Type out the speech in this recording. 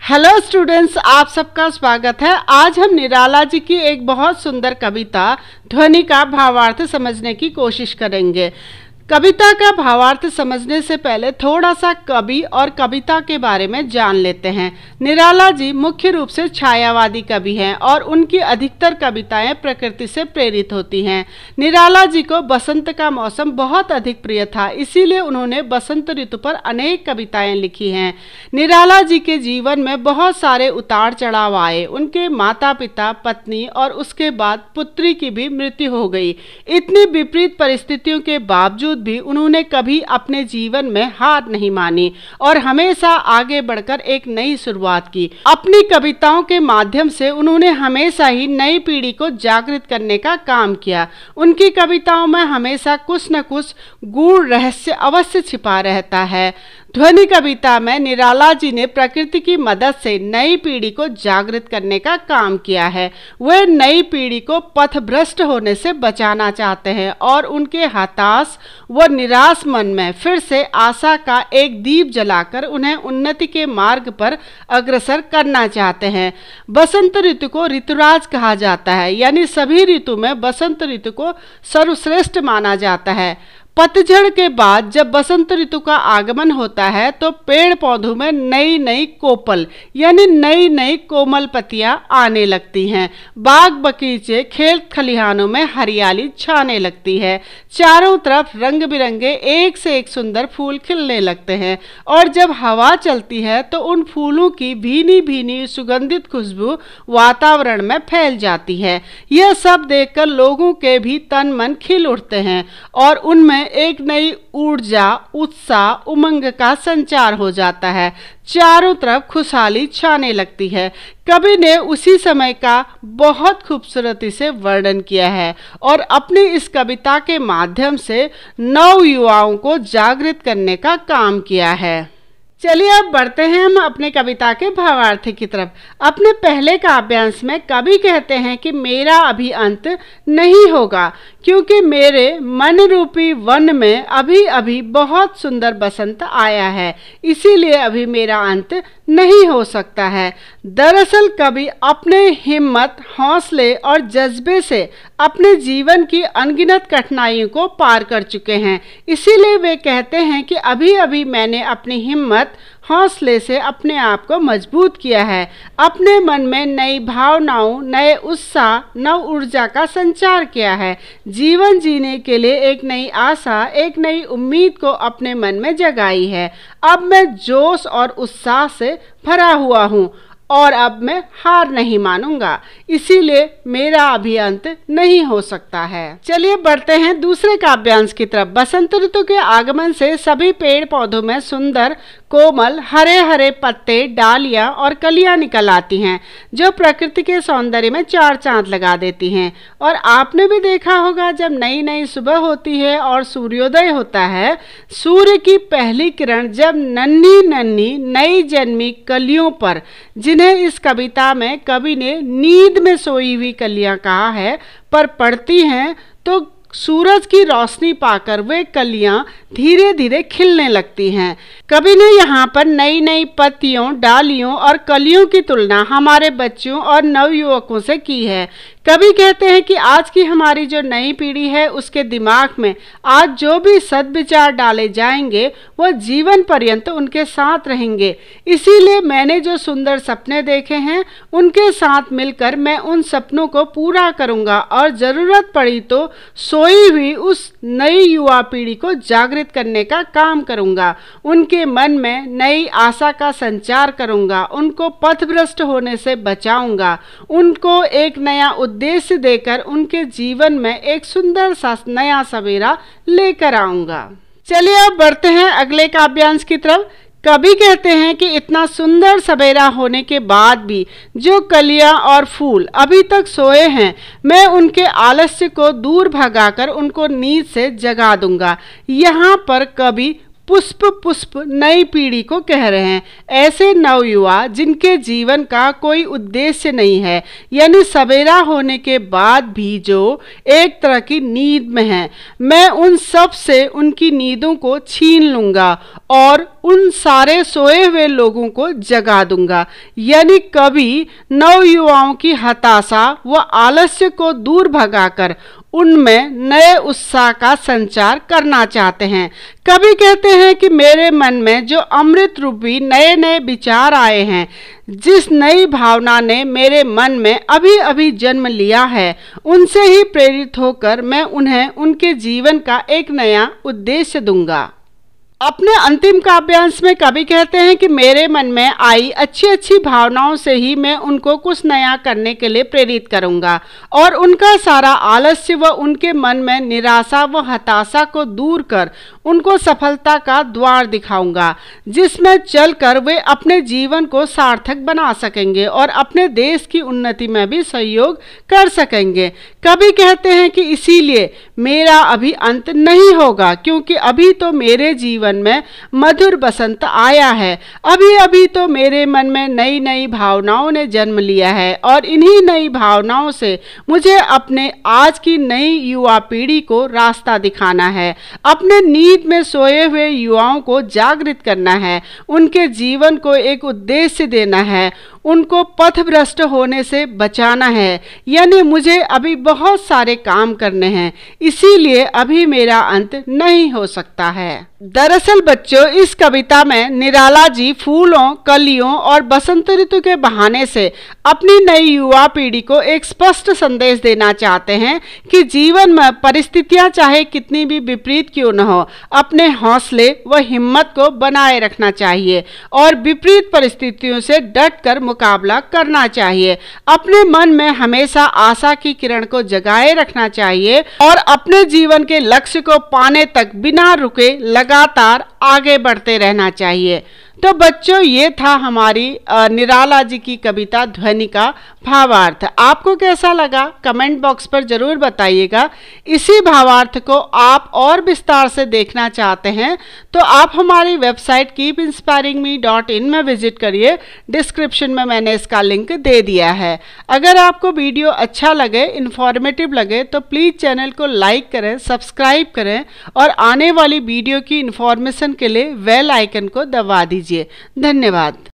Hello students, आप सबका स्वागत है। आज हम निराला जी की एक बहुत सुंदर कविता ध्वनि का भावार्थ समझने की कोशिश करेंगे। कविता का भावार्थ समझने से पहले थोड़ा सा कवि और कविता के बारे में जान लेते हैं। निराला जी मुख्य रूप से छायावादी कवि हैं और उनकी अधिकतर कविताएं प्रकृति से प्रेरित होती हैं। निराला जी को बसंत का मौसम बहुत अधिक प्रिय था, इसीलिए उन्होंने बसंत ऋतु पर अनेक कविताएं लिखी हैं। निराला जी के जीवन में बहुत सारे उतार चढ़ाव आए। उनके माता पिता, पत्नी और उसके बाद पुत्री की भी मृत्यु हो गई। इतनी विपरीत परिस्थितियों के बावजूद भी उन्होंने कभी अपने जीवन में हार नहीं मानी और हमेशा आगे बढ़कर एक नई शुरुआत की। अपनी कविताओं के माध्यम से उन्होंने हमेशा ही नई पीढ़ी को जागृत करने का काम किया। उनकी कविताओं में हमेशा कुछ न कुछ गूढ़ रहस्य अवश्य छिपा रहता है। ध्वनि कविता में निराला जी ने प्रकृति की मदद से नई पीढ़ी को जागृत करने का काम किया है। वे नई पीढ़ी को पथभ्रष्ट होने से बचाना चाहते हैं और उनके हताश व निराश मन में फिर से आशा का एक दीप जलाकर उन्हें उन्नति के मार्ग पर अग्रसर करना चाहते हैं। बसंत ऋतु को ऋतुराज कहा जाता है, यानी सभी ऋतु में बसंत ऋतु को सर्वश्रेष्ठ माना जाता है। पतझड़ के बाद जब बसंत ऋतु का आगमन होता है तो पेड़ पौधों में नई नई कोपल यानी नई नई कोमल पत्तियां आने लगती हैं। बाग बगीचे, खेत खलिहानों में हरियाली छाने लगती है। चारों तरफ रंग बिरंगे एक से एक सुंदर फूल खिलने लगते हैं और जब हवा चलती है तो उन फूलों की भीनी भीनी सुगंधित खुशबू वातावरण में फैल जाती है। यह सब देखकर लोगों के भी तन मन खिल उठते हैं और उनमें एक नई ऊर्जा, उत्साह, उमंग का संचार हो जाता है। चारों तरफ खुशहाली छाने लगती है। कवि ने उसी समय का बहुत खूबसूरती से वर्णन किया है और अपनी इस कविता के माध्यम से नव युवाओं को जागृत करने का काम किया है। चलिए अब बढ़ते हैं हम अपने कविता के भावार्थ की तरफ। अपने पहले काव्यांश में कवि कहते हैं कि मेरा अभी अंत नहीं होगा, क्योंकि मेरे मन रूपी वन में अभी अभी बहुत सुंदर बसंत आया है, इसीलिए अभी मेरा अंत नहीं हो सकता है। दरअसल कवि अपने हिम्मत, हौसले और जज्बे से अपने जीवन की अनगिनत कठिनाइयों को पार कर चुके हैं, इसीलिए वे कहते हैं कि अभी अभी मैंने अपनी हिम्मत, हौसले से अपने आप को मजबूत किया है। अपने मन में नई भावनाओं, नए उत्साह, नव ऊर्जा का संचार किया है। जीवन जीने के लिए एक नई आशा, एक नई उम्मीद को अपने मन में जगाई है। अब मैं जोश और उत्साह से भरा हुआ हूँ और अब मैं हार नहीं मानूंगा, इसीलिए मेरा अभी अंत नहीं हो सकता है। चलिए बढ़ते हैं दूसरे काव्यांश की तरफ। बसंत ऋतु के आगमन से सभी पेड़ पौधों में सुंदर कोमल हरे हरे पत्ते, डालियां और कलियां निकल आती हैं, जो प्रकृति के सौंदर्य में चार चांद लगा देती हैं। और आपने भी देखा होगा, जब नई नई सुबह होती है और सूर्योदय होता है, सूर्य की पहली किरण जब नन्ही नन्ही नई जन्मी कलियों पर, जिन्हें इस कविता में कवि ने नींद में सोई हुई कलियां कहा है, पर पड़ती हैं तो सूरज की रोशनी पाकर वे कलियां धीरे धीरे खिलने लगती हैं। कवि ने यहाँ पर नई नई पत्तियों, डालियों और कलियों की तुलना हमारे बच्चों और नवयुवकों से की है। कवि कहते हैं कि आज की हमारी जो नई पीढ़ी है, उसके दिमाग में आज जो भी सद्विचार डाले जाएंगे वो जीवन पर्यंत उनके साथ रहेंगे। इसीलिए मैंने जो सुंदर सपने देखे हैं, उनके साथ मिलकर मैं उन सपनों को पूरा करूंगा और जरूरत पड़ी तो सोई हुई उस नई युवा पीढ़ी को जागृत करने का काम करूंगा। उनके मन में नई आशा का संचार करूंगा, उनको पथभ्रष्ट होने से बचाऊंगा, उनको एक नया उद्देश्य देकर उनके जीवन में एक सुंदर सा नया सवेरा लेकर आऊंगा। चलिए अब बढ़ते हैं अगले काव्यांश की तरफ। कवि कहते हैं कि इतना सुंदर सवेरा होने के बाद भी जो कलियां और फूल अभी तक सोए हैं, मैं उनके आलस्य को दूर भगाकर उनको नींद से जगा दूंगा। यहाँ पर कवि पुष्प पुष्प नई पीढ़ी को कह रहे हैं। ऐसे नवयुवा जिनके जीवन का कोई उद्देश्य नहीं है, यानी सवेरा होने के बाद भी जो एक तरह की नींद में है, मैं उन सब से उनकी नींदों को छीन लूंगा और उन सारे सोए हुए लोगों को जगा दूंगा। यानी कवि नवयुवाओं की हताशा व आलस्य को दूर भगाकर उनमें नए उत्साह का संचार करना चाहते हैं। कवि कहते हैं कि मेरे मन में जो अमृत रूपी नए नए विचार आए हैं, जिस नई भावना ने मेरे मन में अभी अभी जन्म लिया है, उनसे ही प्रेरित होकर मैं उन्हें उनके जीवन का एक नया उद्देश्य दूंगा। अपने अंतिम काव्यांश में कवि कहते हैं कि मेरे मन में आई अच्छी अच्छी भावनाओं से ही मैं उनको कुछ नया करने के लिए प्रेरित करूंगा और उनका सारा आलस्य व उनके मन में निराशा व हताशा को दूर कर उनको सफलता का द्वार दिखाऊंगा, जिसमें चलकर वे अपने जीवन को सार्थक बना सकेंगे और अपने देश की उन्नति में भी सहयोग कर सकेंगे। कवि कहते हैं कि इसीलिए मेरा अभी अंत नहीं होगा, क्योंकि अभी तो मेरे जीवन में मधुर बसंत आया है। अभी अभी तो मेरे मन में नई नई भावनाओं ने जन्म लिया है और इन्हीं नई भावनाओं से मुझे अपने आज की नई युवा पीढ़ी को रास्ता दिखाना है, अपने नींद में सोए हुए युवाओं को जागृत करना है, उनके जीवन को एक उद्देश्य देना है, उनको पथभ्रष्ट होने से बचाना है। यानी मुझे अभी बहुत सारे काम करने हैं, इसीलिए अभी मेरा अंत नहीं हो सकता है। दरअसल बच्चों, इस कविता में निराला जी फूलों, कलियों और बसंत ऋतु के बहाने से अपनी नई युवा पीढ़ी को एक स्पष्ट संदेश देना चाहते हैं कि जीवन में परिस्थितियां चाहे कितनी भी विपरीत क्यों न हो, अपने हौसले व हिम्मत को बनाए रखना चाहिए और विपरीत परिस्थितियों से डटकर मुकाबला करना चाहिए। अपने मन में हमेशा आशा की किरण को जगाए रखना चाहिए और अपने जीवन के लक्ष्य को पाने तक बिना रुके लगातार आगे बढ़ते रहना चाहिए। तो बच्चों, ये था हमारी निराला जी की कविता ध्वनि का भावार्थ। आपको कैसा लगा कमेंट बॉक्स पर जरूर बताइएगा। इसी भावार्थ को आप और विस्तार से देखना चाहते हैं तो आप हमारी वेबसाइट keepinspiringme.in में विजिट करिए। डिस्क्रिप्शन में मैंने इसका लिंक दे दिया है। अगर आपको वीडियो अच्छा लगे, इन्फॉर्मेटिव लगे तो प्लीज़ चैनल को लाइक करें, सब्सक्राइब करें और आने वाली वीडियो की इन्फॉर्मेशन के लिए बेल आइकन को दबा दीजिए। धन्यवाद।